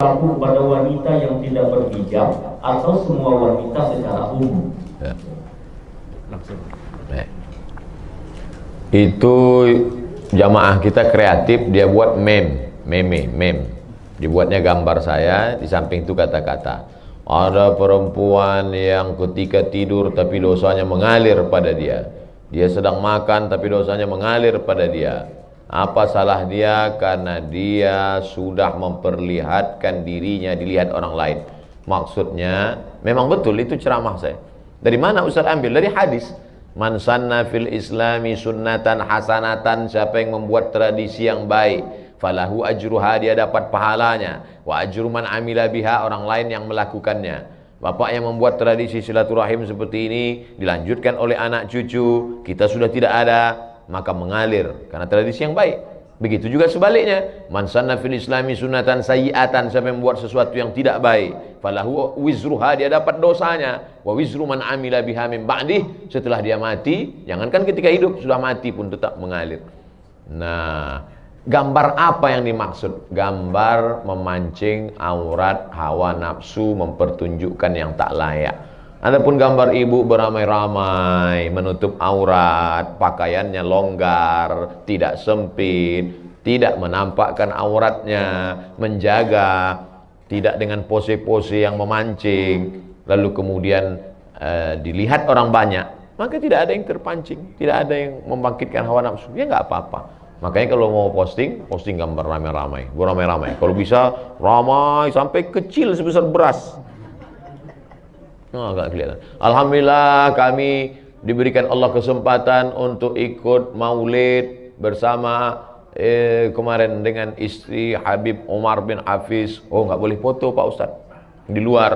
berlaku pada wanita yang tidak berhijab atau semua wanita secara umum? Ya. Langsung. Itu jamaah kita kreatif, dia buat meme. Dibuatnya gambar saya, di samping itu kata-kata. Ada perempuan yang ketika tidur tapi dosanya mengalir pada dia. Dia sedang makan tapi dosanya mengalir pada dia. Apa salah dia? Karena dia sudah memperlihatkan dirinya dilihat orang lain. Maksudnya, memang betul itu ceramah saya. Dari mana Ustaz ambil? Dari hadis. Man sanna fil islami sunnatan hasanatan, siapa yang membuat tradisi yang baik, falahu ajruha, dia dapat pahalanya, wa ajru man amila biha, orang lain yang melakukannya. Bapak yang membuat tradisi silaturahim seperti ini dilanjutkan oleh anak cucu, kita sudah tidak ada, maka mengalir karena tradisi yang baik. Begitu juga sebaliknya, man sanna fil islami sunnatan sayyi'atan, siapa yang membuat sesuatu yang tidak baik, falahu wizruha, dia dapat dosanya, wa wizru man amila biha min ba'dih, setelah dia mati, jangankan ketika hidup, sudah mati pun tetap mengalir. Nah, gambar apa yang dimaksud? Gambar memancing aurat, hawa nafsu, mempertunjukkan yang tak layak. Adapun gambar ibu beramai-ramai, menutup aurat, pakaiannya longgar, tidak sempit, tidak menampakkan auratnya, menjaga, tidak dengan pose-pose yang memancing, lalu kemudian dilihat orang banyak, maka tidak ada yang terpancing, tidak ada yang membangkitkan hawa nafsu, ya nggak apa-apa. Makanya kalau mau posting gambar ramai-ramai, beramai-ramai. Kalau bisa ramai sampai kecil sebesar beras. Agak kelihatan. Alhamdulillah kami diberikan Allah kesempatan untuk ikut maulid bersama kemarin dengan istri Habib Umar bin Hafiz. Oh, nggak boleh foto Pak Ustadz di luar.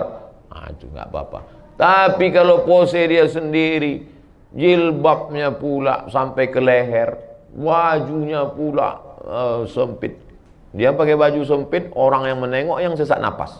Itu nggak apa-apa. Tapi kalau pose dia sendiri, jilbabnya pula sampai ke leher, bajunya pula sempit. Dia pakai baju sempit, orang yang menengok yang sesak napas.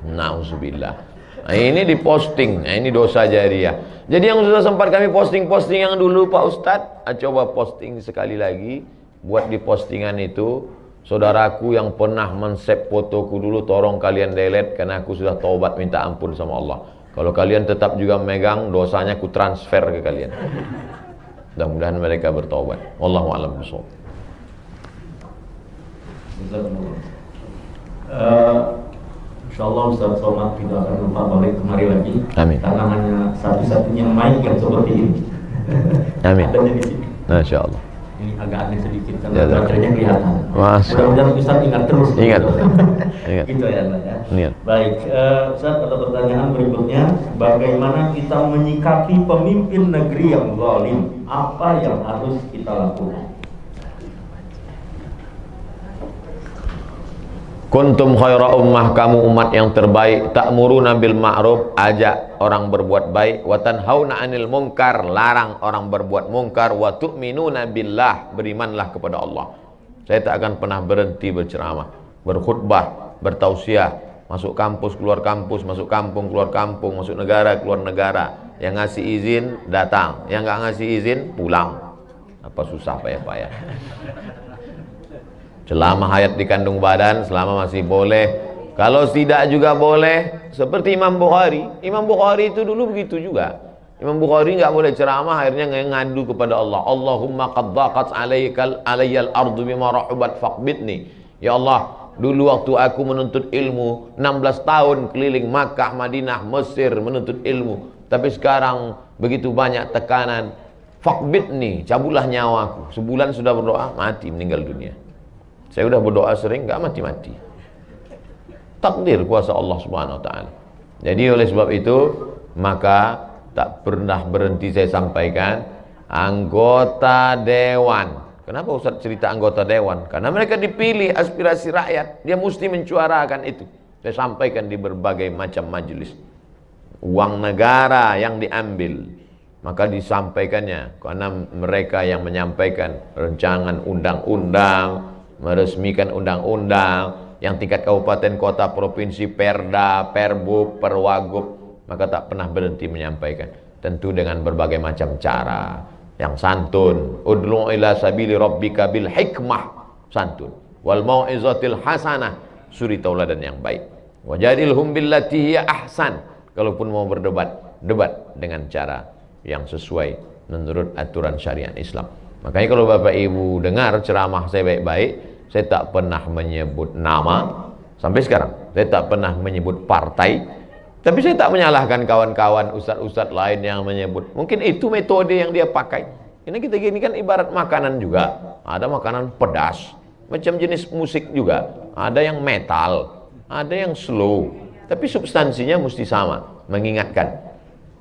Nauzubillah. Nah, ini diposting, nah, ini dosa jariah. Jadi yang sudah sempat kami posting yang dulu Pak Ustadz, coba posting sekali lagi. Buat di postingan itu, saudaraku yang pernah men-save fotoku dulu, tolong kalian delete, karena aku sudah taubat minta ampun sama Allah. Kalau kalian tetap juga megang, dosanya ku transfer ke kalian. Mudah-mudahan mereka bertaubat. Wallahu a'lam bishawab. InsyaAllah Ustaz Somad tidak akan lupa balik kemari lagi. Amin. Karena hanya satu-satunya mic yang seperti ini. Amin. Adanya di sini. Masya Allah. Ini agak aneh sedikit karena baterainya kelihatan. Masya Mudah-mudahan Ustaz ingat terus. Ingat. Gitu. Ingat. Gitu ya, Pak ya. Ingat. Baik, Ustaz, ada pertanyaan berikutnya. Bagaimana kita menyikapi pemimpin negeri yang zalim? Apa yang harus kita lakukan? Kuntum khaira ummah, kamu umat yang terbaik, ta'muruna bil ma'ruf, ajak orang berbuat baik, wa tanhauna 'anil munkar, larang orang berbuat munkar, wa tu'minuna billah, berimanlah kepada Allah. Saya tak akan pernah berhenti berceramah, berkhutbah, bertausiah, masuk kampus, keluar kampus, masuk kampung, keluar kampung, masuk negara, keluar negara. Yang ngasih izin datang, yang nggak ngasih izin pulang. Apa susah payah-payah. Selama hayat di kandung badan, selama masih boleh. Kalau tidak juga boleh. Seperti Imam Bukhari. Imam Bukhari itu dulu begitu juga. Imam Bukhari nggak boleh ceramah, akhirnya ngadu kepada Allah. Allahumma qad dhaqat alayyal ardu bima rahubat faqbidni. Ya Allah, dulu waktu aku menuntut ilmu 16 tahun keliling Makkah, Madinah, Mesir menuntut ilmu. Tapi sekarang begitu banyak tekanan. Faqbidni, cabutlah nyawaku. Sebulan sudah berdoa, mati, meninggal dunia. Saya sudah berdoa sering, nggak mati-mati. Takdir kuasa Allah Subhanahu wa taala. Jadi oleh sebab itu, maka tak pernah berhenti saya sampaikan, anggota dewan. Kenapa Ustaz cerita anggota dewan? Karena mereka dipilih aspirasi rakyat, dia mesti mencuarakan itu. Saya sampaikan di berbagai macam majelis. Uang negara yang diambil, maka disampaikannya karena mereka yang menyampaikan rancangan undang-undang, meresmikan undang-undang yang tingkat kabupaten, kota, provinsi, perda, perbub, perwagub, maka tak pernah berhenti menyampaikan, tentu dengan berbagai macam cara yang santun. Udlu ila sabili rabbika bil hikmah, santun, wal mau'izatil hasanah, suri tauladan yang baik. Wajadilhum billati hiya ahsan. Kalaupun mau berdebat, debat dengan cara yang sesuai menurut aturan syariat Islam. Makanya kalau Bapak Ibu dengar ceramah saya baik-baik, saya tak pernah menyebut nama sampai sekarang. Saya tak pernah menyebut partai. Tapi saya tak menyalahkan kawan-kawan ustadz-ustadz lain yang menyebut. Mungkin itu metode yang dia pakai. Ini kita gini kan ibarat makanan juga. Ada makanan pedas, macam jenis musik juga. Ada yang metal, ada yang slow. Tapi substansinya mesti sama, mengingatkan.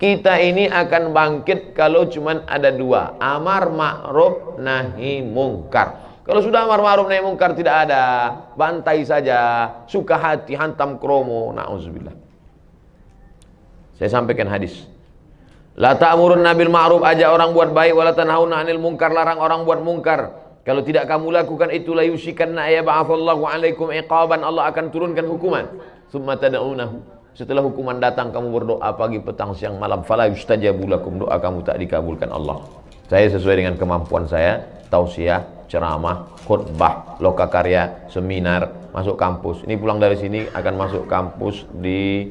Kita ini akan bangkit kalau cuman ada dua, amar ma'ruf nahi mungkar. Kalau sudah amar ma'ruf nahi mungkar tidak ada, bantai saja, suka hati hantam kromo, na'udzubillah. Saya sampaikan hadis. La ta'murunna bil ma'ruf, ajak orang buat baik, wala tanhauna 'anil munkar, larang orang buat mungkar. Kalau tidak kamu lakukan itu, la yushikanna yab'atsallahu 'alaikum iqaban, Allah akan turunkan hukuman. Tsumma tad'unahu, setelah hukuman datang kamu berdoa pagi, petang, siang, malam, fala yustajabu lakum, doa kamu tak dikabulkan Allah. Saya sesuai dengan kemampuan saya, tausiah, ceramah, khutbah, lokakarya, seminar, masuk kampus. Ini pulang dari sini akan masuk kampus di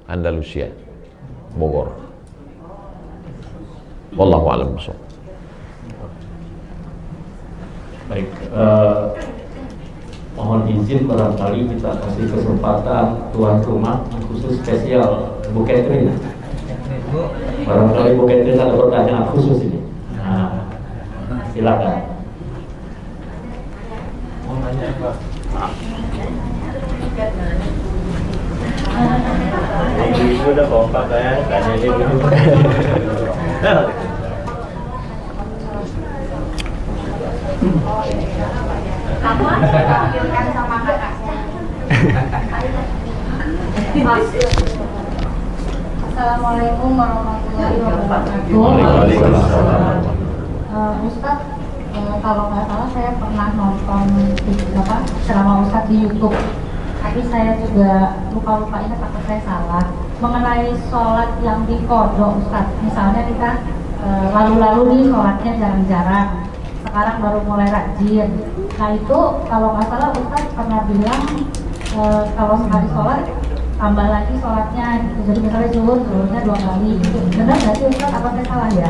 Andalusia, Bogor. Wallahu a'lam bishawab. Baik, mohon izin barangkali kita kasih kesempatan tuan rumah khusus spesial Bu Catherine. Barangkali Bu Catherine ada pertanyaan khusus ini. Nah, silakan. Mau nanya apa? Ibu udah kompak ya, tanya dia dulu. Kamu panggilkan sama kakaknya. Assalamualaikum warahmatullahi wabarakatuh. Waalaikumsalam. Ustadz, kalau nggak salah saya pernah nonton ceramah Ustadz di YouTube. Tapi saya juga lupa-lupa ingat apa saya salah mengenai sholat yang dikodok, Ustadz. Misalnya kita lalu-lalu nih sholatnya jarang-jarang, sekarang baru mulai rajin. Nah itu kalau nggak salah Ustadz pernah bilang kalau sekali sholat tambah lagi sholatnya gitu. Jadi misalnya zuhurnya 2 kali gitu. Benar nggak sih Ustadz? Apa saya salah ya?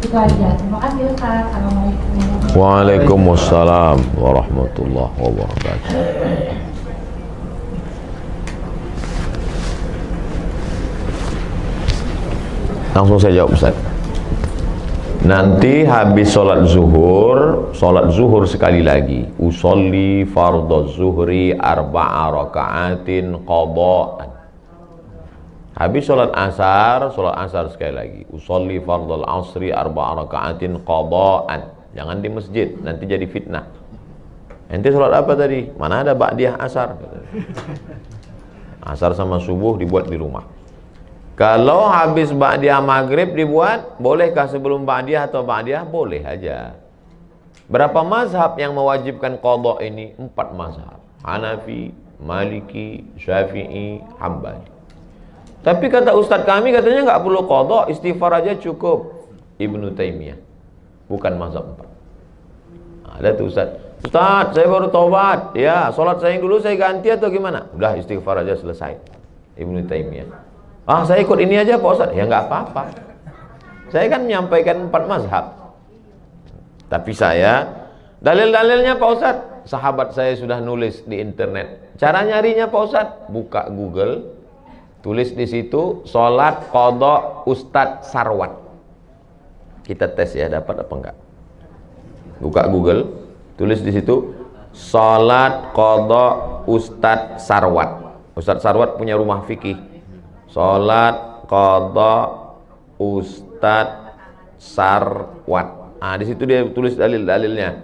Itu aja. Terima kasih Ustadz. Assalamualaikum. Waalaikumsalam warahmatullahi wabarakatuh. Langsung saya jawab Ustaz. Nanti habis sholat zuhur sekali lagi. Usolli fardhu zuhri 4 raka'atin qada'an. Habis sholat asar sekali lagi. Usolli fardhu asri 4 raka'atin qada'an. Jangan di masjid, nanti jadi fitnah. Ente sholat apa tadi? Mana ada ba'diyah asar? Asar sama subuh dibuat di rumah. Kalau habis ba'diyah maghrib dibuat, bolehkah sebelum ba'diyah atau ba'diyah? Boleh aja. Berapa mazhab yang mewajibkan qadha ini? 4 mazhab. Hanafi, Maliki, Syafi'i, Hambali. Tapi kata ustadz kami katanya nggak perlu qadha, istighfar aja cukup. Ibnu Taimiyah. Bukan mazhab 4. Ada tuh ustadz. Ustadz, saya baru taubat. Ya, sholat saya dulu saya ganti atau gimana? Udah istighfar aja selesai. Ibnu Taimiyah. Ah, saya ikut ini aja Pak Ustadz. Ya nggak apa-apa. Saya kan menyampaikan 4 mazhab. Tapi saya, dalil-dalilnya Pak Ustadz, sahabat saya sudah nulis di internet. Cara nyarinya Pak Ustadz, buka Google, tulis di situ, sholat qadha Ustadz Sarwat. Kita tes ya, dapat apa enggak. Buka Google, tulis di situ, sholat qadha Ustadz Sarwat. Ustadz Sarwat punya rumah fikih. Sholat qadha Ustadz Sarwat. Nah, di situ dia tulis dalil-dalilnya.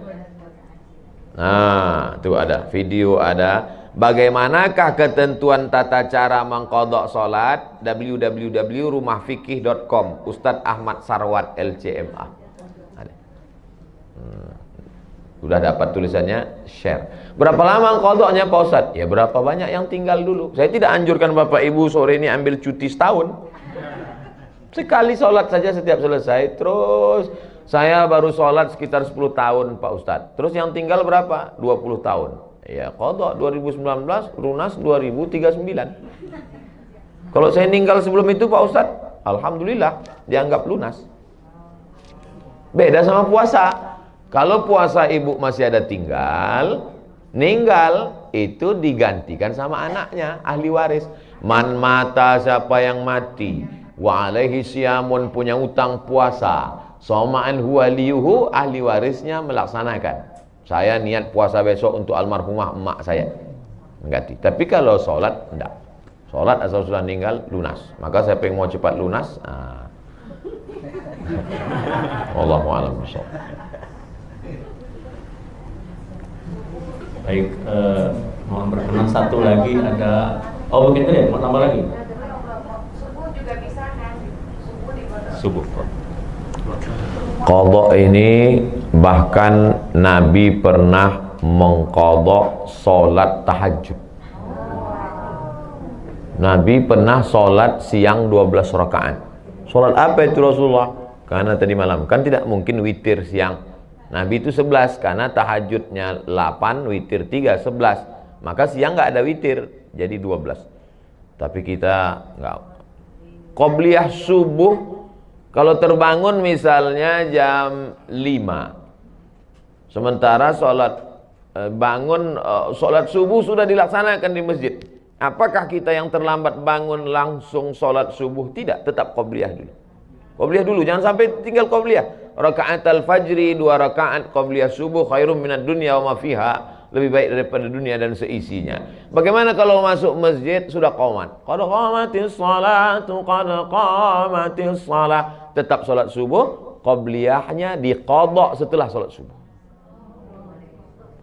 Nah, itu ada video, ada bagaimanakah ketentuan tata cara mengqadha sholat, www.rumahfikih.com, Ustadz Ahmad Sarwat LCMA. Ada. Sudah dapat tulisannya, share. Berapa lama qadhanya Pak Ustadz? Ya berapa banyak yang tinggal dulu. Saya tidak anjurkan Bapak Ibu sore ini ambil cuti setahun. Sekali sholat saja setiap selesai. Terus saya baru sholat sekitar 10 tahun Pak Ustadz. Terus yang tinggal berapa? 20 tahun. Ya qadha 2019, lunas 2039. Kalau saya meninggal sebelum itu Pak Ustadz, alhamdulillah dianggap lunas. Beda sama puasa. Kalau puasa ibu masih ada ninggal itu digantikan sama anaknya, ahli waris. Man mata, siapa yang mati, wa alaihi siyamun, punya utang puasa, soma'an huwa liyuhu, ahli warisnya melaksanakan. Saya niat puasa besok untuk almarhumah emak saya, mengganti. Tapi kalau sholat enggak. Sholat asal sudah meninggal lunas. Maka saya pengen mau cepat lunas. Wallahu a'lam bishawab. Baik, mohon berkenan satu lagi ada. Oh begitu ya, mau tambah lagi? Subuh juga bisa kan? Subuh di Subuh. Qadha ini bahkan Nabi pernah mengqadha sholat tahajud. Nabi pernah sholat siang 12 rakaat. Sholat apa itu Rasulullah? Karena tadi malam kan tidak mungkin witir siang. Nabi itu 11 karena tahajudnya 8, witir 3, 11. Maka siang nggak ada witir, jadi 12. Tapi kita nggak. Qobliyah subuh kalau terbangun misalnya jam 5. Sementara sholat sholat subuh sudah dilaksanakan di masjid. Apakah kita yang terlambat bangun langsung sholat subuh? Tidak, tetap qobliyah dulu. Qobliyah dulu, jangan sampai tinggal qobliyah. Rakaat al-fajri 2 rakaat qobliyah subuh khairum minad dunya wa ma fiha, lebih baik daripada dunia dan seisinya. Bagaimana kalau masuk masjid sudah qomat? Qad qamatis shalatu, qad qamatis shalah. Tetap sholat subuh, qobliyahnya diqadha setelah sholat subuh.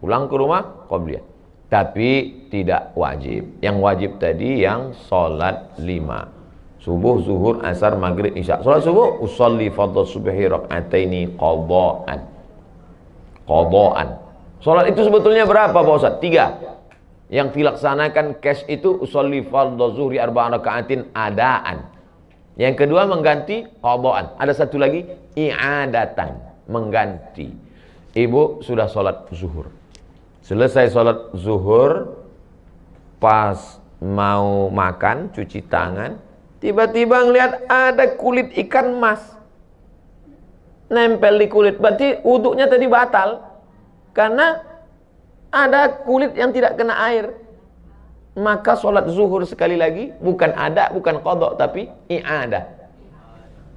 Pulang ke rumah qobliyah. Tapi tidak wajib. Yang wajib tadi yang sholat 5. Subuh, zuhur, asar, maghrib, isya. Sholat subuh, usolli fardhu subhi rak'ataini qadha'an. Qadha'an. Sholat itu sebetulnya berapa Pak Ustaz? 3. Yang dilaksanakan cash itu usolli fardhu zuhri 4 raka'atin adaan. Yang kedua mengganti qadha'an. Ada satu lagi i'adatan, mengganti. Ibu sudah sholat zuhur. Selesai sholat zuhur, pas mau makan, cuci tangan, tiba-tiba ngelihat ada kulit ikan mas nempel di kulit. Berarti wuduknya tadi batal karena ada kulit yang tidak kena air. Maka sholat zuhur sekali lagi bukan ada, bukan qadha, tapi i'adah,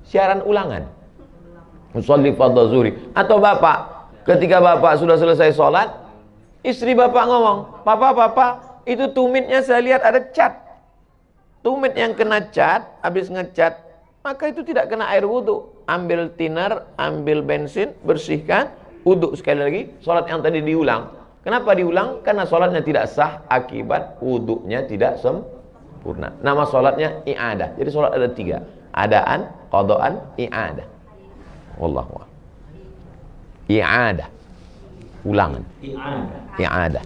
siaran ulangan. Usolli fardhu zuhri. Atau bapak, ketika bapak sudah selesai sholat, istri bapak ngomong, papa, itu tumitnya saya lihat ada cat. Tumit yang kena cat, habis ngecat, maka itu tidak kena air wudhu. Ambil thinner, ambil bensin, bersihkan, wudhu sekali lagi. Sholat yang tadi diulang. Kenapa diulang? Karena sholatnya tidak sah akibat wudhunya tidak sempurna. Nama sholatnya i'adah. Jadi sholat ada 3. Adaan, qadhaan, i'adah. Wallahu a'lam. I'adah. Ulangan. I'adah.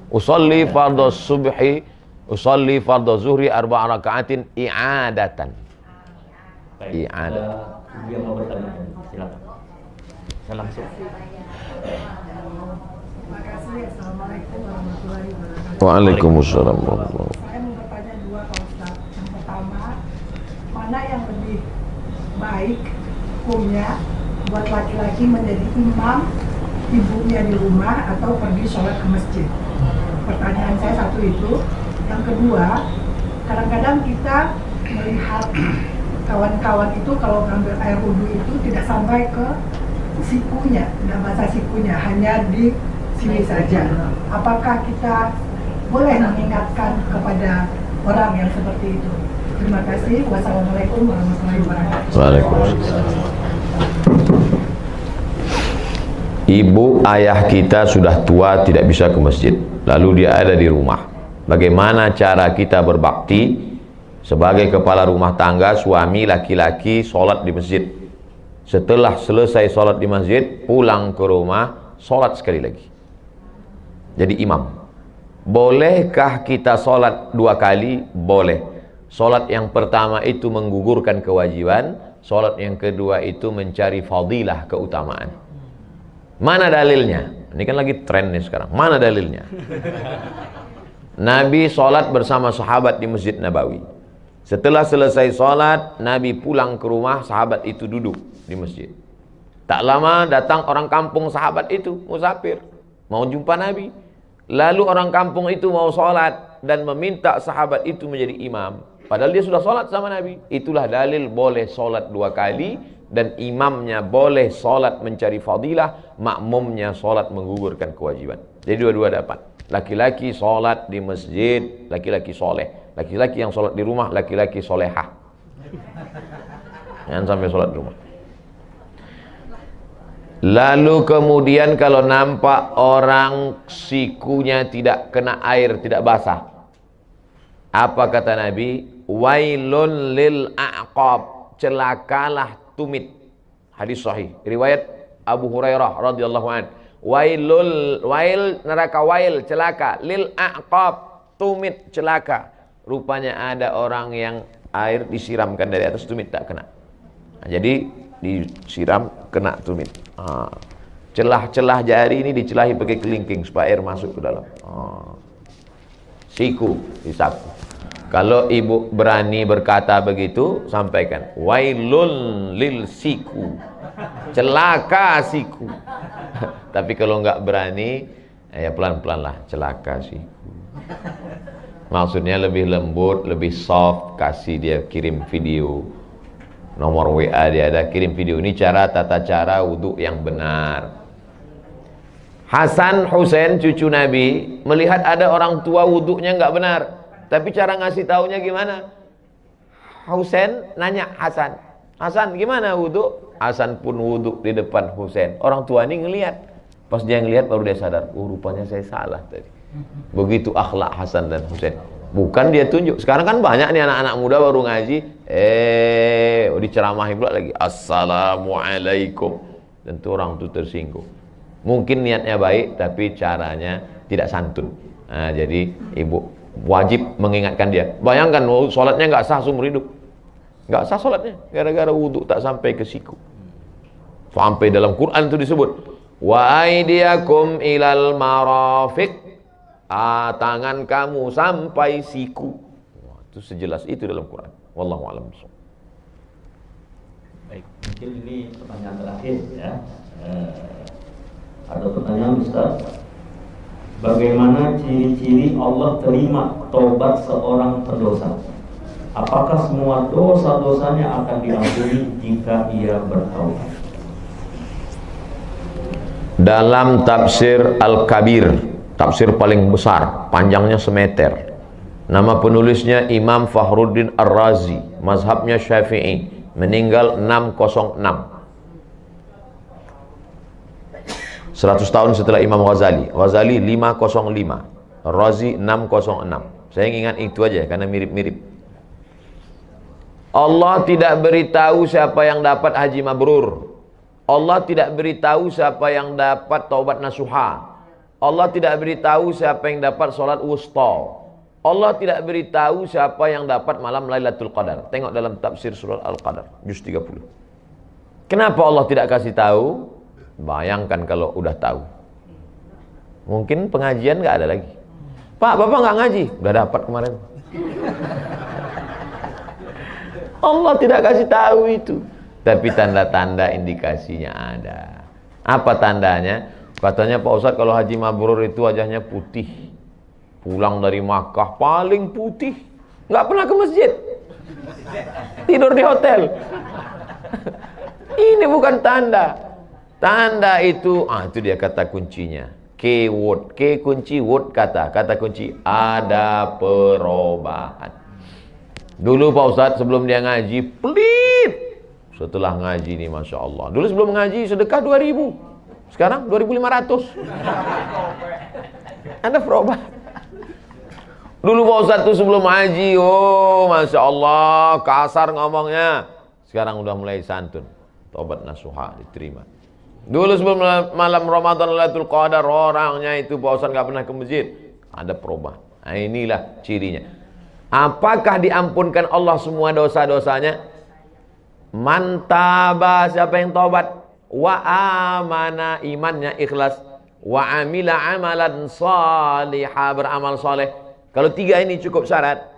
Usolli fardhu subhi, usolli fardhu zuhri 4 raka'atin i'adatan. I'adah. Dia mau bertanya, silakan. Saya langsung. Terima kasih. Assalamualaikum warahmatullahi wabarakatuh. Waalaikumsalam. Saya mau bertanya 2 Pak Ustaz. Yang pertama, mana yang lebih baik hukumnya buat laki-laki menjadi imam ibunya di rumah atau pergi sholat ke masjid? Pertanyaan saya satu itu. Yang kedua, kadang-kadang kita melihat kawan-kawan itu kalau ngambil air wudhu itu tidak sampai ke sikunya, tidak basah sikunya, hanya di sini saja. Apakah kita boleh mengingatkan kepada orang yang seperti itu? Terima kasih. Wassalamualaikum warahmatullahi wabarakatuh. Waalaikumsalam. Ibu ayah kita sudah tua, tidak bisa ke masjid, lalu dia ada di rumah. Bagaimana cara kita berbakti sebagai kepala rumah tangga, suami laki-laki sholat di masjid? Setelah selesai sholat di masjid, pulang ke rumah, sholat sekali lagi. Jadi imam. Bolehkah kita sholat 2 kali? Boleh. Sholat yang pertama itu menggugurkan kewajiban, sholat yang kedua itu mencari fadilah, keutamaan. Mana dalilnya? Ini kan lagi tren nih sekarang. Mana dalilnya? Nabi sholat bersama sahabat di Masjid Nabawi. Setelah selesai sholat, Nabi pulang ke rumah, sahabat itu duduk di masjid. Tak lama datang orang kampung sahabat itu, musafir, mau jumpa Nabi. Lalu orang kampung itu mau sholat dan meminta sahabat itu menjadi imam. Padahal dia sudah sholat sama Nabi. Itulah dalil boleh sholat 2 kali. Dan imamnya boleh sholat mencari fadilah, makmumnya sholat menggugurkan kewajiban. Jadi dua-dua dapat. Laki-laki sholat di masjid, laki-laki soleh. Laki-laki yang sholat di rumah, laki-laki solehah. Jangan sampai sholat di rumah. Lalu kemudian kalau nampak orang sikunya tidak kena air, tidak basah, apa kata Nabi? Wailun lil a'qab, celakalah tumit. Hadis sahih riwayat Abu Hurairah radhiyallahu an. Wail neraka, wail celaka, lil a'qab tumit celaka. Rupanya ada orang yang air disiramkan dari atas tumit tak kena. Nah, jadi disiram kena tumit. Celah-celah jari ini dicelahi pakai kelingking supaya air masuk ke dalam. Siku disapu. Kalau ibu berani berkata begitu, sampaikan wailun lil siku, celaka siku. Tapi kalau nggak berani, ya pelan-pelan lah, celaka siku. Maksudnya lebih lembut, lebih soft, kasih dia kirim video, nomor WA dia ada, kirim video. Ini tata cara wudhu yang benar. Hasan Husain cucu Nabi melihat ada orang tua wudhunya nggak benar. Tapi cara ngasih taunya gimana? Husain nanya Hasan, Hasan gimana wudhu? Hasan pun wudhu di depan Husain. Orang tua ini ngelihat. Pas dia ngelihat baru dia sadar, oh rupanya saya salah tadi. Begitu akhlak Hasan dan Husain. Bukan dia tunjuk. Sekarang kan banyak nih anak-anak muda baru ngaji, diceramahi pula lagi. Assalamualaikum. Tentu orang itu tersinggung. Mungkin niatnya baik, tapi caranya tidak santun. Nah, jadi ibu wajib mengingatkan dia. Bayangkan sholatnya nggak sah seumur hidup, nggak sah sholatnya gara-gara wudhu tak sampai ke siku. Sampai dalam Quran itu disebut wa aydiyakum ilal marafiq, tangan kamu sampai siku. Itu sejelas itu dalam Quran. Wallahu a'lam. Baik, mungkin ini pertanyaan terakhir ya. Ada pertanyaan Ustaz. Bagaimana ciri-ciri Allah terima taubat seorang pendosa? Apakah semua dosa-dosanya akan diampuni jika ia bertaubat? Dalam tafsir Al-Kabir, tafsir paling besar, panjangnya semeter. Nama penulisnya Imam Fakhruddin Ar-Razi, mazhabnya Syafi'i, meninggal 606. 100 tahun setelah Imam Ghazali. Ghazali 505, Razi 606. Saya ingat itu aja karena mirip-mirip. Allah tidak beritahu siapa yang dapat haji mabrur. Allah tidak beritahu siapa yang dapat taubat nasuha. Allah tidak beritahu siapa yang dapat salat wusta. Allah tidak beritahu siapa yang dapat malam Lailatul Qadar. Tengok dalam tafsir surah Al-Qadar juz 30. Kenapa Allah tidak kasih tahu? Bayangkan kalau udah tahu, mungkin pengajian nggak ada lagi. Pak, bapak nggak ngaji, udah dapat kemarin. Allah tidak kasih tahu itu, tapi tanda-tanda indikasinya ada. Apa tandanya? Katanya Pak Ustadz kalau haji mabrur itu wajahnya putih, pulang dari Makkah paling putih, nggak pernah ke masjid, tidur di hotel. Ini bukan tanda. Tanda itu, itu dia kata kuncinya. Keyword, ke kunci, word kata kunci, ada perubahan. Dulu Pak Ustadz sebelum dia ngaji pelit, setelah ngaji nih Masya Allah. Dulu sebelum ngaji sedekah 2000, sekarang 2500. Ada perubahan. Dulu Pak Ustadz tuh sebelum ngaji, Masya Allah kasar ngomongnya. Sekarang udah mulai santun, taubat nasuha diterima. Dulu sebelum malam Ramadan Lailatul Qadar orangnya itu Pak Ustadz nggak pernah ke masjid, ada perubahan. Nah, inilah cirinya. Apakah diampunkan Allah semua dosa-dosanya? Mantaba, siapa yang taubat, wa amana, imannya ikhlas, wa amila amalan salihah, beramal soleh. Kalau 3 ini cukup syarat.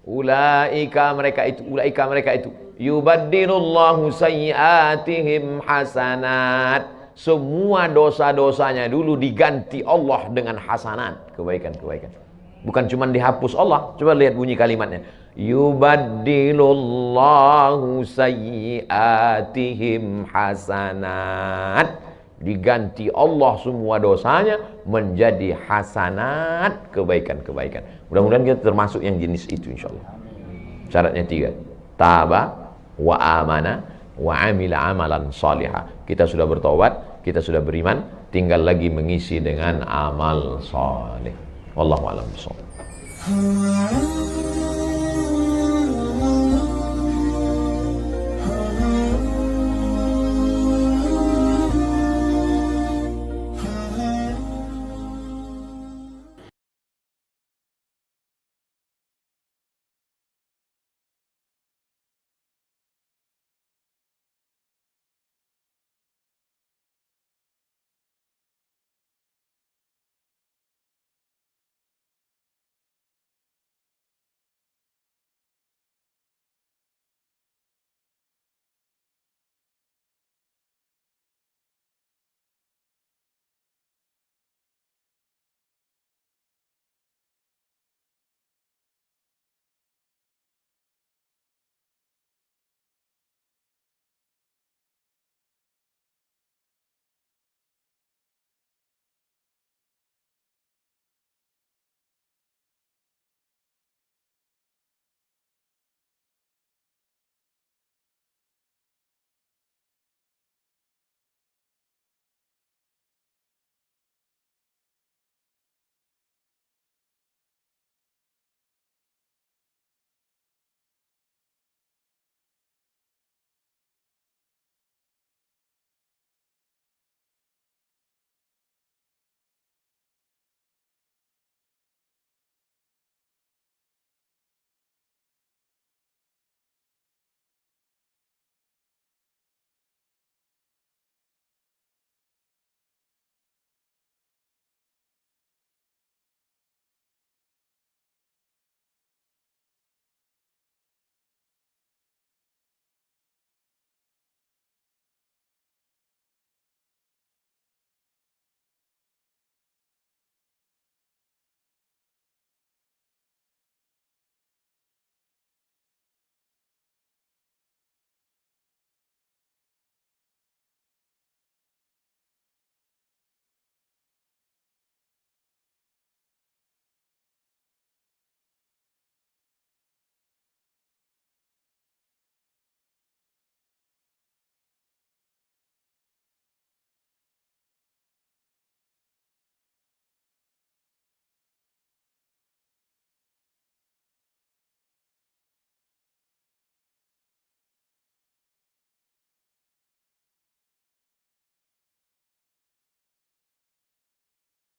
Ulaika mereka itu yubaddilullahu sayyiatihim hasanat. Semua dosa-dosanya dulu diganti Allah dengan hasanat, kebaikan-kebaikan. Bukan cuma dihapus Allah. Coba lihat bunyi kalimatnya. Yubaddilullahu sayyiatihim hasanat. Diganti Allah semua dosanya menjadi hasanat, kebaikan-kebaikan. Mudah-mudahan kita termasuk yang jenis itu insyaallah. Syaratnya 3. Taba wa amana wa amila amalan salihah. Kita sudah bertobat, kita sudah beriman, tinggal lagi mengisi dengan amal saleh. Wallahu a'lam bishawab.